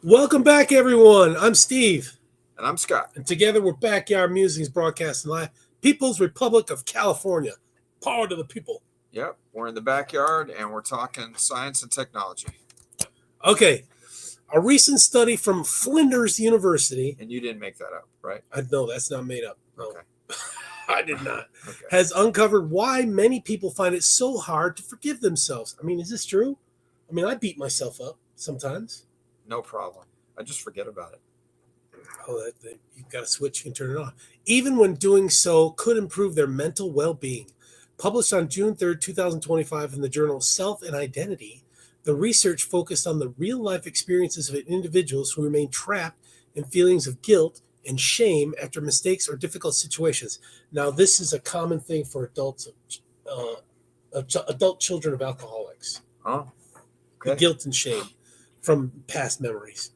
Welcome back, everyone. I'm Steve, And I'm Scott. and together we're Backyard Musings Broadcasting Live, People's Republic of California. Power to the people. Yep, we're in the backyard and we're talking science and technology. Okay, a recent study from Flinders University. And you didn't make that up, right? No, that's not made up. No, Okay. I did not. Okay. Has uncovered why many people find it so hard to forgive themselves. I mean, is this true? I mean, I beat myself up sometimes. No problem. I just forget about it. Oh, you've got a switch, you can turn it off. Even when doing so could improve their mental well-being. Published on June 3rd, 2025 in the journal Self and Identity, the research focused on the real-life experiences of individuals who remain trapped in feelings of guilt and shame after mistakes or difficult situations. Now, this is a common thing for adults, adult children of alcoholics. Oh, The okay. guilt and shame from past memories.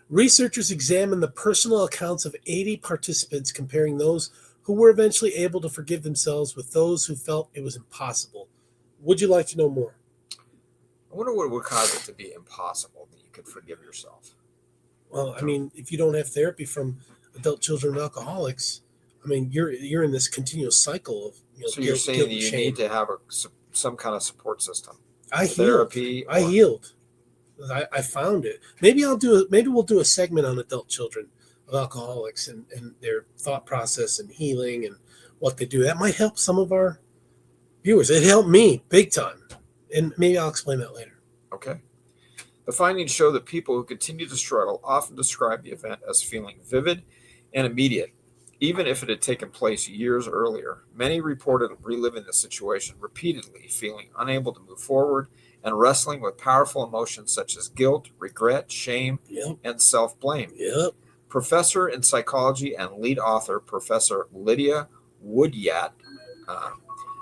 Researchers examined the personal accounts of 80 participants, comparing those who were eventually able to forgive themselves with those who felt it was impossible. Would you like to know more? I wonder what would cause it to be impossible that you could forgive yourself. Well, I mean, if you don't have therapy from adult children of alcoholics, I mean, you're in this continuous cycle of So you're saying that you need to have some kind of support system. I healed. Therapy. I healed. I found it. Maybe we'll do a segment on adult children of alcoholics and their thought process and healing and what they do. That might help some of our viewers. It helped me big time. And maybe I'll explain that later. Okay. The findings show that people who continue to struggle often describe the event as feeling vivid and immediate, even if it had taken place years earlier. Many reported reliving the situation repeatedly, feeling unable to move forward and wrestling with powerful emotions such as guilt, regret, shame, and self-blame. Yep. Professor in psychology and lead author, Professor Lydia Woodyat,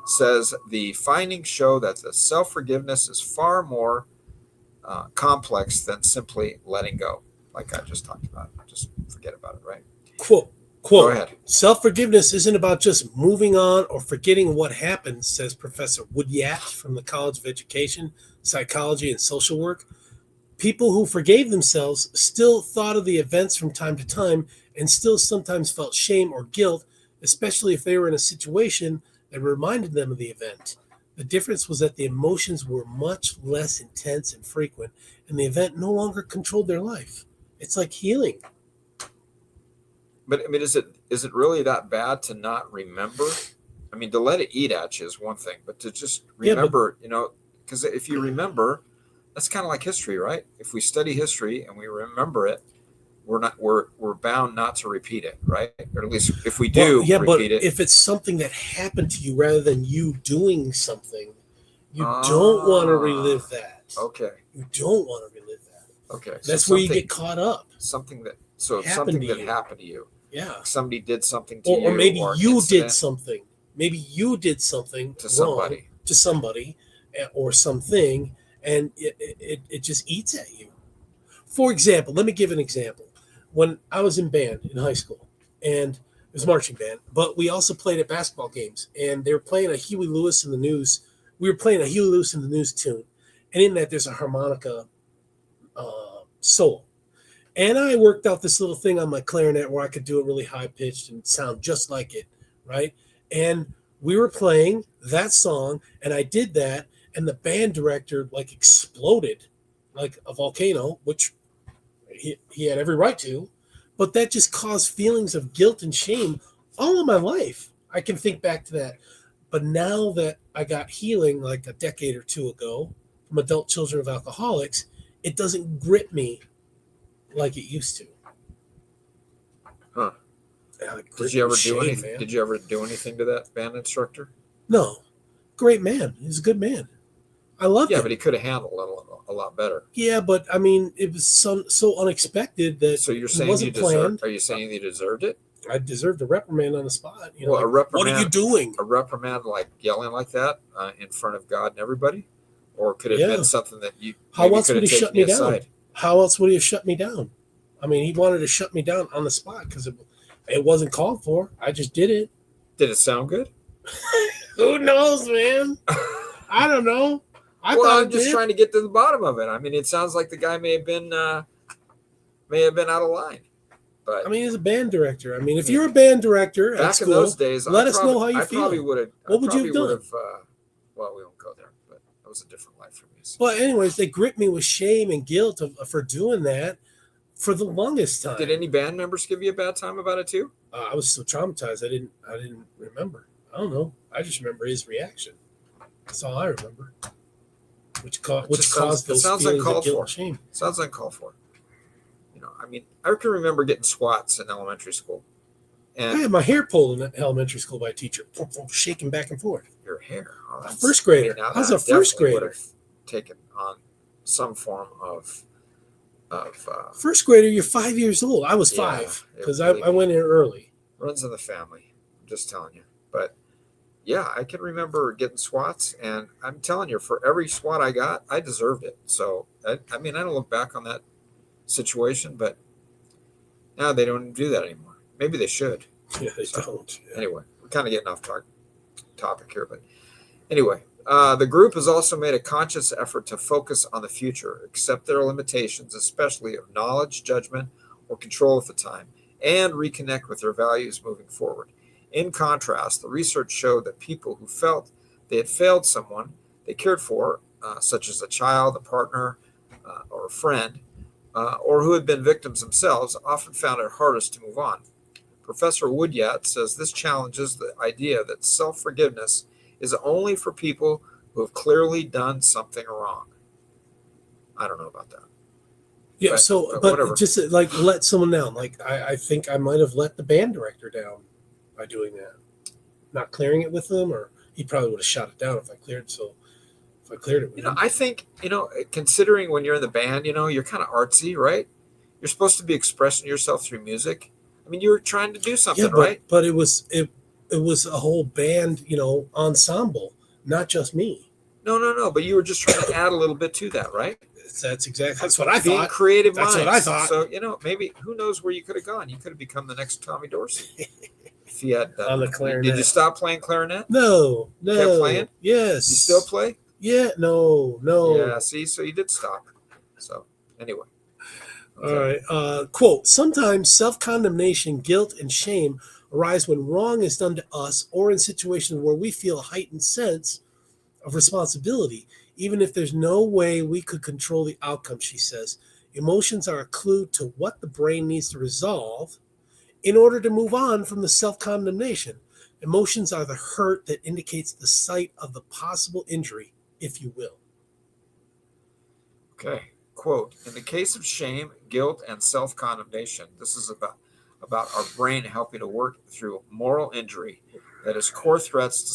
says the findings show that the self-forgiveness is far more complex than simply letting go, like I just talked about. Just forget about it, right? Quote. Go ahead. Self-forgiveness isn't about just moving on or forgetting what happened, says Professor Woodyat from the College of Education, Psychology, and Social Work. People who forgave themselves still thought of the events from time to time and still sometimes felt shame or guilt, especially if they were in a situation that reminded them of the event. The difference was that the emotions were much less intense and frequent, and the event no longer controlled their life. It's like healing. But I mean, is it really that bad to not remember? I mean, to let it eat at you is one thing, but to just remember, because if you remember, that's kind of like history, right? If we study history and we remember it, we're bound not to repeat it, right? Or at least if we do repeat it. If it's something that happened to you rather than you doing something, you don't want to relive that. Okay. You don't want to relive that. Okay. That's where you get caught up. Something that happened to you. Yeah. Somebody did something to you. Or maybe you did something. Maybe you did something to somebody or something, and it just eats at you. For example, let me give an example. When I was in band in high school, and it was marching band, but we also played at basketball games, and they were playing a Huey Lewis in the News. We were playing a Huey Lewis in the News tune, and in that there's a harmonica solo. And I worked out this little thing on my clarinet where I could do it really high pitched and sound just like it, right? And we were playing that song, and I did that, and the band director like exploded like a volcano, which he had every right to, but that just caused feelings of guilt and shame all of my life. I can think back to that. But now that I got healing like a decade or two ago from adult children of alcoholics, it doesn't grip me like it used to. Huh. Did you ever do anything? Man. Did you ever do anything to that band instructor? No. Great man. He's a good man. I loved him. Yeah, but he could have handled it a lot better. Yeah, but I mean, it was so unexpected that so you're saying you deserved. Are you saying you deserved it? I deserved a reprimand on the spot. Well, a reprimand. What are you doing? A reprimand, like yelling like that in front of God and everybody, or could it have been something that you? How else would he shut me down? How else would he have shut me down? I mean, he wanted to shut me down on the spot because it wasn't called for. I just did it. Did it sound good? Who knows, man? I don't know. I well, thought I'm just trying to get to the bottom of it. I mean, it sounds like the guy may have been out of line. But I mean, he's a band director. I mean, if you're a band director at back school, in those days, let us know how you I feel. probably would have. What would you have done? Well, we won't go there, but that was a different life for me. So. Well, anyways, they grip me with shame and guilt for doing that for the longest time. Did any band members give you a bad time about it too? I was so traumatized. I didn't remember. I don't know. I just remember his reaction. That's all I remember. Which caused those feelings of guilt and shame. Sounds uncalled for. You know, I mean, I can remember getting swats in elementary school. And I had my hair pulled in elementary school by a teacher, shaking back and forth. Your hair. Oh, A first grader. I was a first grader. Taken on some form of First grader, you're 5 years old. I was 5 because I went in early. Runs in the family. I'm just telling you. But yeah, I can remember getting swats, and I'm telling you, for every swat I got, I deserved it. So I mean, I don't look back on that situation, but now they don't do that anymore. Maybe they should. Yeah, they don't. Yeah. Anyway, we're kind of getting off topic here, but anyway, the group has also made a conscious effort to focus on the future, accept their limitations, especially of knowledge, judgment, or control of the time, and reconnect with their values moving forward. In contrast, the research showed that people who felt they had failed someone they cared for, such as a child, a partner, or a friend, or who had been victims themselves, often found it hardest to move on. Professor Woodyat says this challenges the idea that self-forgiveness is only for people who have clearly done something wrong. I don't know about that. Yeah, but whatever. Just like let someone down. Like I think I might have let the band director down by doing that. Not clearing it with them, or he probably would have shot it down if I cleared it with him. I think, considering when you're in the band, you're kind of artsy, right? You're supposed to be expressing yourself through music. I mean, you were trying to do something, right? But it was a whole band, ensemble, not just me. No. But you were just trying to add a little bit to that, right? That's what I thought. Being creative minds. That's what I thought. So, maybe, who knows where you could have gone? You could have become the next Tommy Dorsey. If you had on the clarinet. Did you stop playing clarinet? No. Kept playing? Yes. You still play? Yeah, no. Yeah, see, so you did stop. So, anyway. Okay. All right. Quote, sometimes self-condemnation, guilt, and shame arise when wrong is done to us or in situations where we feel a heightened sense of responsibility, even if there's no way we could control the outcome, she says. Emotions are a clue to what the brain needs to resolve in order to move on from the self-condemnation. Emotions are the hurt that indicates the site of the possible injury, if you will. Okay. Quote, in the case of shame, guilt, and self-condemnation, this is about our brain helping to work through moral injury that is core threats to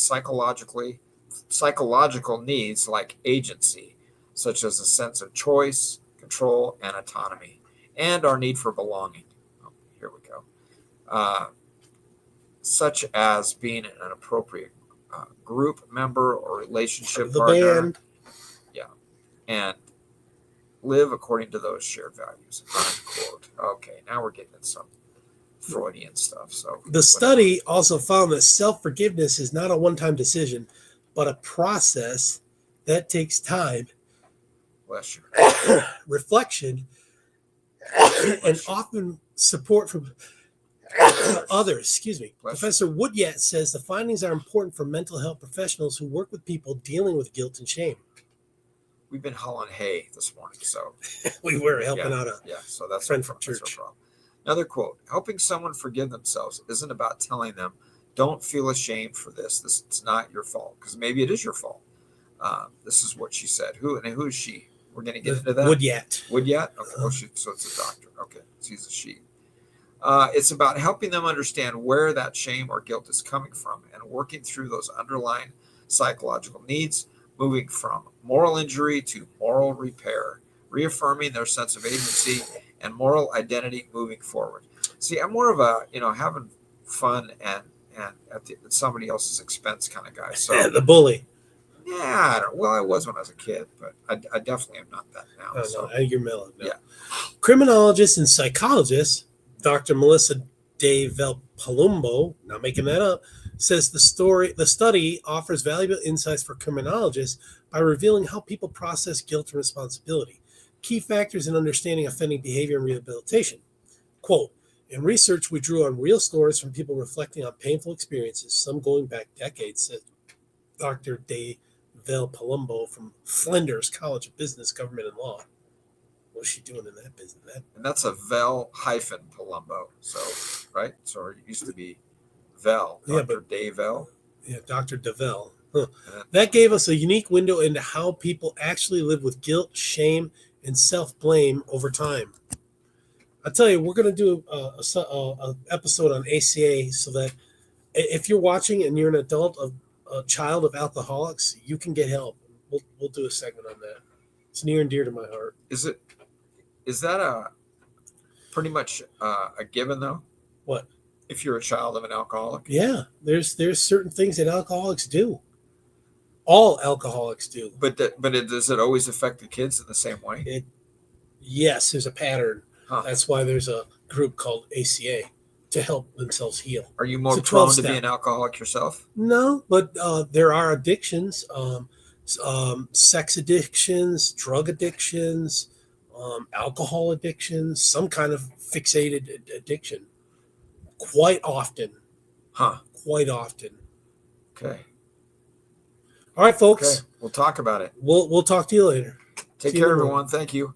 psychological needs like agency, such as a sense of choice, control, and autonomy, and our need for belonging. Oh, here we go. Such as being an appropriate group member or relationship partner. Band. Yeah. And live according to those shared values. Unquote. Okay, now we're getting into some Freudian stuff. So the study also found that self-forgiveness is not a one-time decision, but a process that takes time, bless you, reflection, and often support from others. Excuse me. Professor Woodyat says the findings are important for mental health professionals who work with people dealing with guilt and shame. We've been hauling hay this morning, so we were helping out so that's friend from church. Problem. Another quote: helping someone forgive themselves isn't about telling them, "Don't feel ashamed for this. It's not your fault," because maybe it is your fault. This is what she said. Who is she? We're going to get into that. Woodyat. Okay. So it's a doctor. Okay, she's a she. It's about helping them understand where that shame or guilt is coming from and working through those underlying psychological needs, moving from moral injury to moral repair, reaffirming their sense of agency and moral identity moving forward. See, I'm more of a, having fun and at somebody else's expense kind of guy. So the bully. Yeah, I was when I was a kid, but I definitely am not that now. No, you're mellow. No. Yeah. Criminologist and psychologist Dr. Melissa De Palumbo, not making that up, says the study offers valuable insights for criminologists by revealing how people process guilt and responsibility, key factors in understanding offending behavior and rehabilitation. Quote, in research, we drew on real stories from people reflecting on painful experiences, some going back decades, said Dr. Vel Palumbo from Flinders College of Business, Government, and Law. What's she doing in that business? And that's a Vel hyphen Palumbo. So, right? So it used to be Vel, Dr. Dave Vel. Yeah, Dr. DeVell. Huh. That gave us a unique window into how people actually live with guilt, shame, and self-blame over time. I tell you, we're going to do a episode on ACA so that if you're watching and you're an adult, a child of alcoholics, you can get help. We'll do a segment on that. It's near and dear to my heart. Is that a pretty much a given though? What? If you're a child of an alcoholic? Yeah, there's certain things that alcoholics do. All alcoholics do. But does it always affect the kids in the same way? Yes, there's a pattern. Huh. That's why there's a group called ACA to help themselves heal. Are you more prone to be an alcoholic yourself? No, but there are addictions, sex addictions, drug addictions, alcohol addictions, some kind of fixated addiction. Quite often. Huh. Quite often. Okay. All right, folks. Okay. We'll talk about it. We'll talk to you later. Take care, everyone. Thank you.